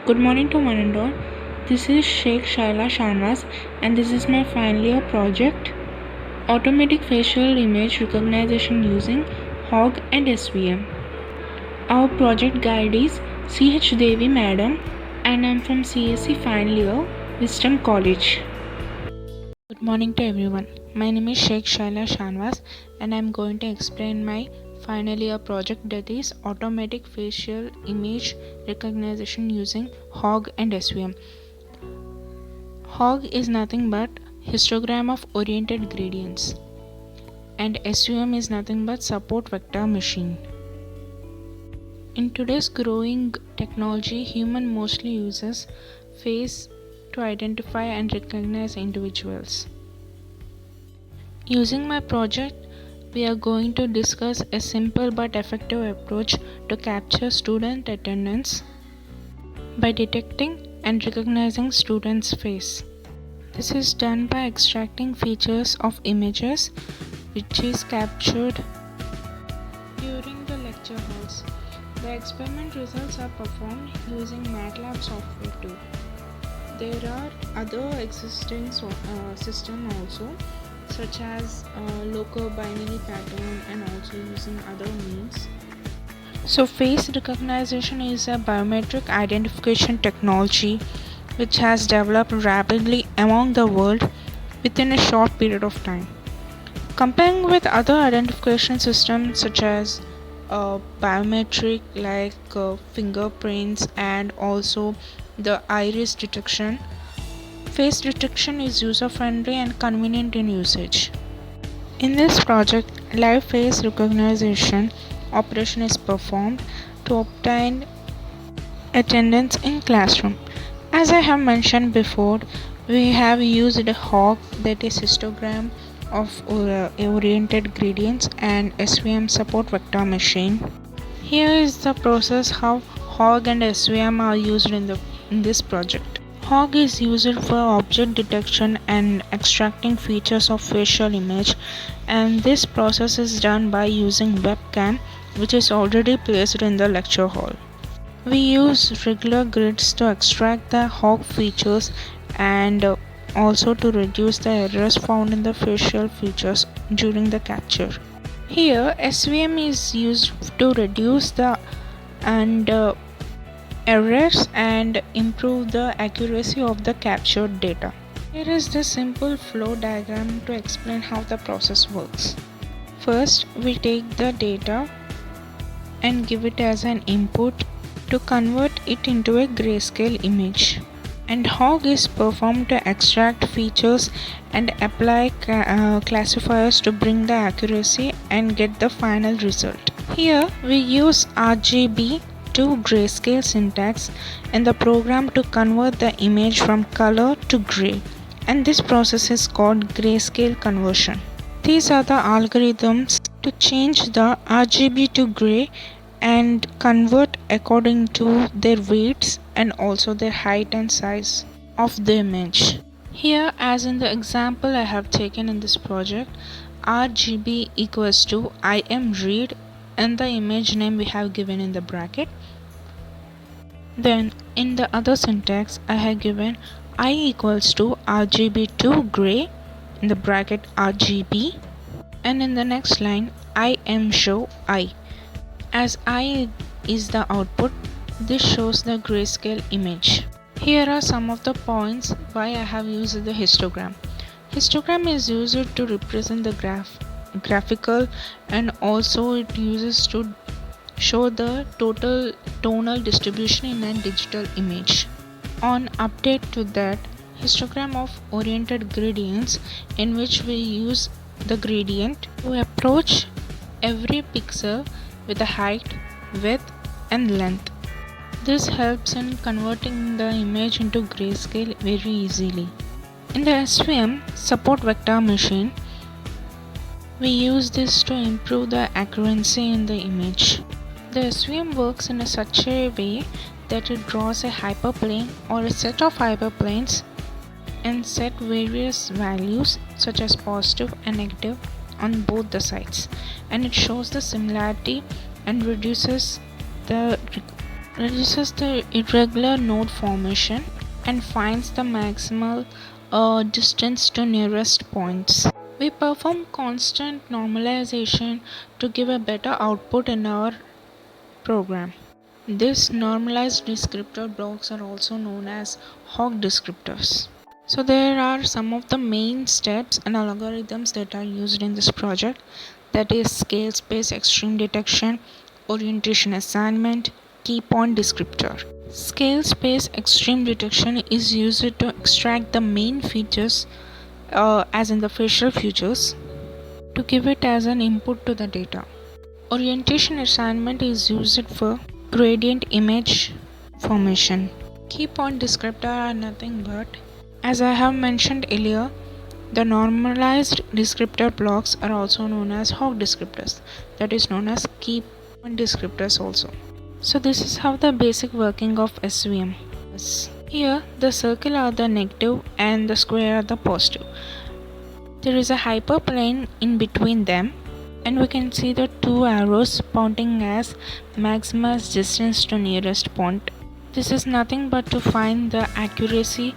Good morning to one and all. This is Sheikh Shaila Shanwas and this is my final year project, Automatic Facial Image Recognition using HOG and SVM. Our project guide is CH Devi Madam and I am from CSE final year, Wisdom College. Good morning to everyone. My name is Sheikh Shaila Shanwas and I am going to explain my final year project, that is Automatic Facial Image Recognition using HOG and SVM. HOG is nothing but histogram of oriented gradients and SVM is nothing but support vector machine. In today's growing technology, human mostly uses face to identify and recognize individuals. Using my project, we are going to discuss a simple but effective approach to capture student attendance by detecting and recognizing students' face. This is done by extracting features of images which is captured during the lecture halls. The experiment results are performed using MATLAB software too. There are other existing systems also, such as local binary pattern and also using other means. So face recognition is a biometric identification technology which has developed rapidly among the world within a short period of time. Comparing with other identification systems such as biometric like fingerprints and also the iris detection, face detection is user-friendly and convenient in usage. In this project, live face recognition operation is performed to obtain attendance in classroom. As I have mentioned before, we have used a HOG, that is histogram of oriented gradients, and SVM support vector machine. Here is the process how HOG and SVM are used in this project. HOG is used for object detection and extracting features of facial image, and this process is done by using webcam which is already placed in the lecture hall. We use regular grids to extract the HOG features and also to reduce the errors found in the facial features during the capture. Here SVM is used to reduce the errors and improve the accuracy of the captured data. Here is the simple flow diagram to explain how the process works. First, we take the data and give it as an input to convert it into a grayscale image. And HOG is performed to extract features and apply classifiers to bring the accuracy and get the final result. Here we use RGB to grayscale syntax in the program to convert the image from color to gray, and this process is called grayscale conversion. These are the algorithms to change the RGB to gray and convert according to their weights and also their height and size of the image. Here, as in the example I have taken in this project, RGB equals to IMRead and the image name we have given in the bracket. Then in the other syntax I have given I equals to RGB to gray in the bracket RGB, and in the next line IMShow I. As I is the output, this shows the grayscale image. Here are some of the points why I have used the histogram. Histogram is used to represent the graphical, and also it uses to show the total tonal distribution in a digital image. On update to that, histogram of oriented gradients, in which we use the gradient to approach every pixel with the height, width and length. This helps in converting the image into grayscale very easily. In the SVM support vector machine, we use this to improve the accuracy in the image. The SVM works in such a way that it draws a hyperplane or a set of hyperplanes and set various values such as positive and negative on both the sides, and it shows the similarity and reduces the reduces the irregular node formation, and finds the maximal distance to nearest points. We perform constant normalization to give a better output in our program. These normalized descriptor blocks are also known as Hawk descriptors. So there are some of the main steps and algorithms that are used in this project, that is scale space extreme detection, orientation assignment, key point descriptor. Scale space extreme detection is used to extract the main features as in the facial features to give it as an input to the data. Orientation assignment is used for gradient image formation. Key point descriptor are nothing but, as I have mentioned earlier, the normalized descriptor blocks are also known as Hawk descriptors, that is known as key point descriptors also. So this is how the basic working of SVM is. Here the circle are the negative and the square are the positive. There is a hyperplane in between them, and we can see the two arrows pointing as maximus distance to nearest point. This is nothing but to find the accuracy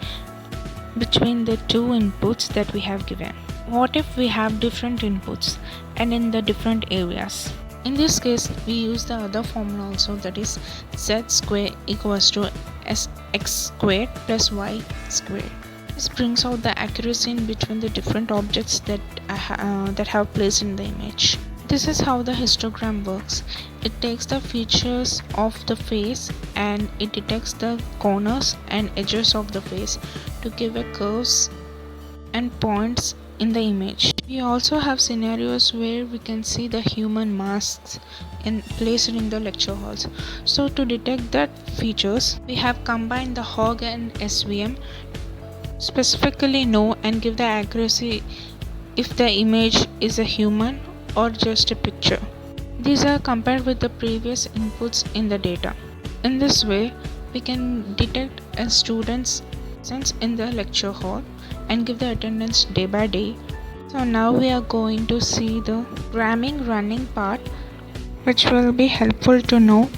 between the two inputs that we have given. What if we have different inputs and in the different areas? In this case, we use the other formula also, that is z square equals to x squared plus y squared. This brings out the accuracy in between the different objects that have placed in the image. This is how the histogram works. It takes the features of the face and it detects the corners and edges of the face to give a curves and points in the image. We also have scenarios where we can see the human masks placed in the lecture halls. So to detect that features, we have combined the Hawk and SVM specifically know and give the accuracy if the image is a human or just a picture. These are compared with the previous inputs in the data. In this way, we can detect a student's presence in the lecture hall and give the attendance day by day. So now we are going to see the programming running part, which will be helpful to know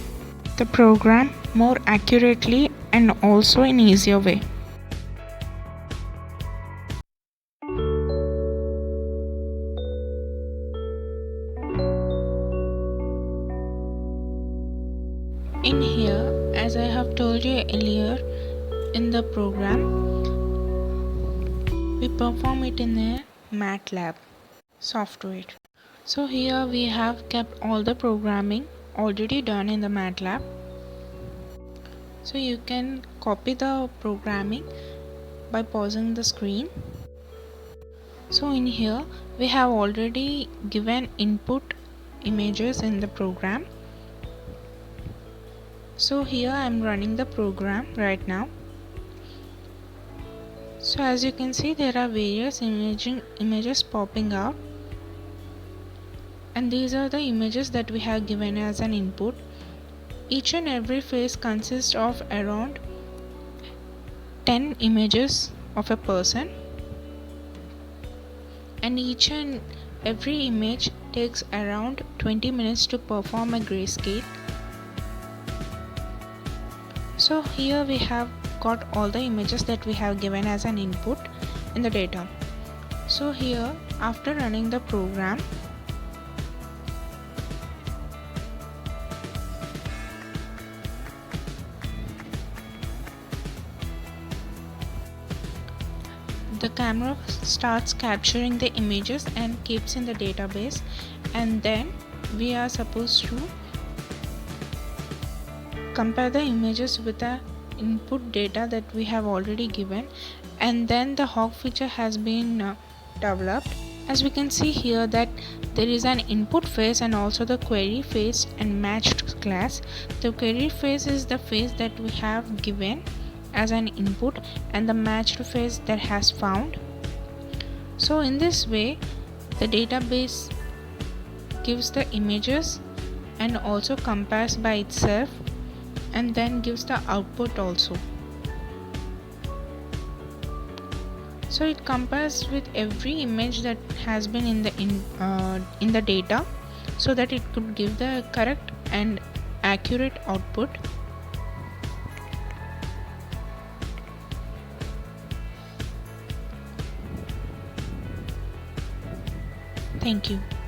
the program more accurately and also in easier way. In here, as I have told you earlier, in the program, we perform it in a MATLAB software. So here we have kept all the programming already done in the MATLAB. So you can copy the programming by pausing the screen. So in here we have already given input images in the program. So here I am running the program right now. So as you can see, there are various images popping out, and these are the images that we have given as an input. Each and every face consists of around 10 images of a person, and each and every image takes around 20 minutes to perform a grayscale. So here we have got all the images that we have given as an input in the data. So here, after running the program, the camera starts capturing the images and keeps in the database, and then we are supposed to compare the images with the input data that we have already given, and then the Hawk feature has been developed. As we can see here that there is an input face and also the query face and matched class. The query face is the face that we have given as an input and the matched face that has found. So in this way, the database gives the images and also compares by itself, and then gives the output also. So it compares with every image that has been in the data, so that it could give the correct and accurate output. Thank you.